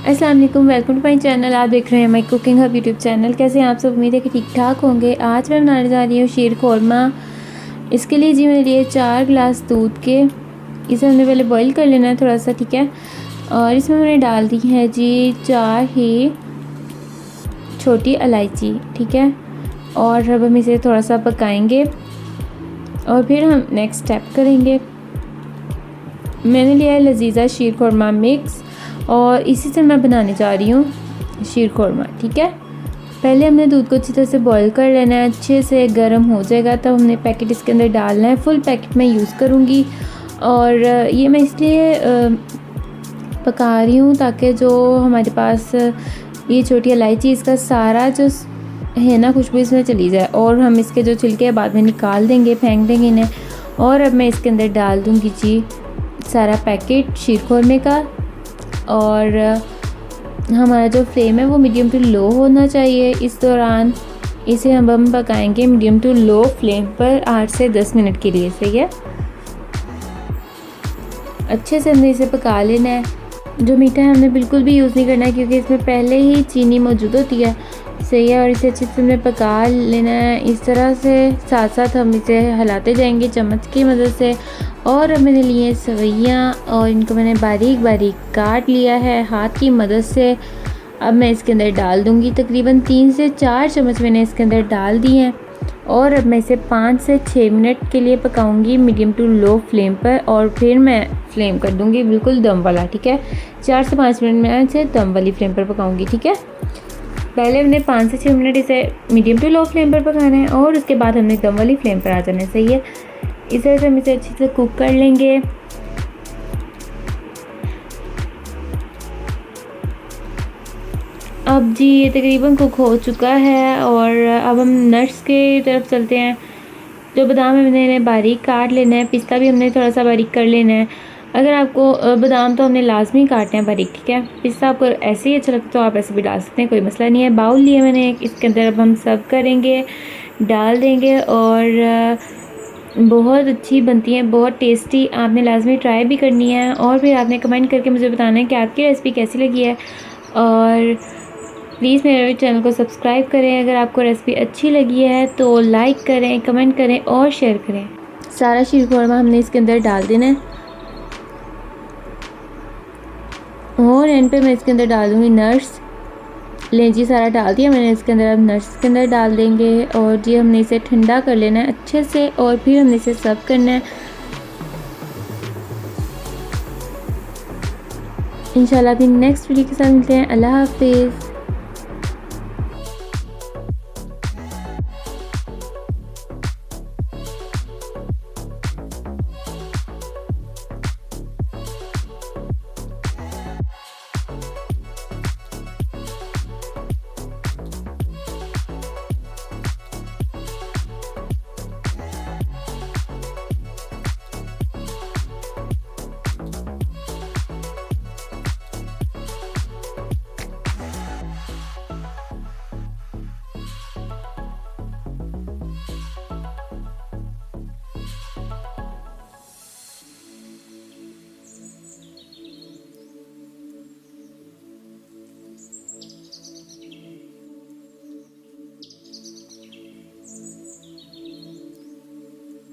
अस्सलाम वालेकुम, welcome to my channel. आप देख रहे हैं माई कुकिंग हब यूट्यूब चैनल। कैसे हैं आप सब? उम्मीद है कि ठीक ठाक होंगे। आज मैं बनाने जा रही हूँ शीर खोरमा। इसके लिए जी मैंने लिए 4 गिलास दूध के। इसे हमने पहले बॉईल कर लेना है थोड़ा सा, ठीक है। और इसमें मैंने डाल दी है जी 4 ही छोटी इलायची, ठीक है। और अब हम इसे थोड़ा सा पकाएंगे और फिर हम नेक्स्ट स्टेप करेंगे। मैंने लिया है लजीज़ा शीर खोरमा मिक्स और इसी से मैं बनाने जा रही हूँ शीर खोरमा, ठीक है। पहले हमने दूध को अच्छी तरह से बॉईल कर लेना है, अच्छे से गर्म हो जाएगा तब हमने पैकेट इसके अंदर डालना है। फुल पैकेट मैं यूज़ करूँगी और ये मैं इसलिए पका रही हूँ ताकि जो हमारे पास ये छोटी इलायची इसका सारा जो है ना खुशबू इसमें चली जाए। और हम इसके जो छिलके बाद में निकाल देंगे, फेंक देंगे इन्हें। और अब मैं इसके अंदर डाल दूँगी जी सारा पैकेट शीर खोरमे का। और हमारा जो फ्लेम है वो मीडियम टू लो होना चाहिए। इस दौरान इसे हम पकाएंगे मीडियम टू लो फ्लेम पर 8 से 10 मिनट के लिए, सही है। अच्छे से हमने इसे पका लेना है। जो मीठा है हमने बिल्कुल भी यूज़ नहीं करना है क्योंकि इसमें पहले ही चीनी मौजूद होती है, सही है। और इसे अच्छे से हमने पका लेना है इस तरह से। साथ साथ हम इसे हिलाते जाएंगे चम्मच की मदद से। और अब मैंने लिए सवैयाँ और इनको मैंने बारीक बारीक काट लिया है हाथ की मदद से। अब मैं इसके अंदर डाल दूँगी। तकरीबन 3 से 4 चम्मच मैंने इसके अंदर डाल दिए हैं। और अब मैं इसे 5 से 6 मिनट के लिए पकाऊंगी मीडियम टू लो फ्लेम पर। और फिर मैं फ्लेम कर दूँगी बिल्कुल दम वाला, ठीक है। 4 से 5 मिनट मैं इसे दम वाली फ्लेम पर पकाऊँगी, ठीक है। पहले हमने 5 से 6 मिनट इसे मीडियम टू लो फ्लेम पर पकाना है और उसके बाद हमने दम वाली फ्लेम पर आ जाना है, सही है। इस तरह से हम इसे अच्छे से कुक कर लेंगे। अब जी ये तकरीबन कुक हो चुका है और अब हम नट्स की तरफ चलते हैं। जो बादाम है मैंने इन्हें बारीक काट लेना है। पिस्ता भी हमने थोड़ा सा बारीक कर लेना है। अगर आपको बादाम तो हमने लाजमी काटना है बारीक, ठीक है। पिस्ता आपको ऐसे ही अच्छा लगता है तो आप ऐसे भी डाल सकते हैं, कोई मसला नहीं है। बाउल लिए मैंने एक, इसके अंदर अब हम सर्व करेंगे, डाल देंगे। और बहुत अच्छी बनती हैं, बहुत टेस्टी। आपने लाजमी ट्राई भी करनी है और फिर आपने कमेंट करके मुझे बताना है कि आपकी रेसिपी कैसी लगी है। और प्लीज़ मेरे चैनल को सब्सक्राइब करें। अगर आपको रेसिपी अच्छी लगी है तो लाइक करें, कमेंट करें और शेयर करें। सारा शीर खोरमा हमने इसके अंदर डाल देना है और एंड पे मैं इसके अंदर डाल दूँगी नट्स। लें जी, सारा डाल दिया मैंने इसके अंदर। अब नट्स के अंदर डाल देंगे और जी हमने इसे ठंडा कर लेना है अच्छे से और फिर हमने इसे सर्व करना है। इंशाल्लाह अपनी नेक्स्ट वीडियो के साथ मिलते हैं। अल्लाह हाफिज़।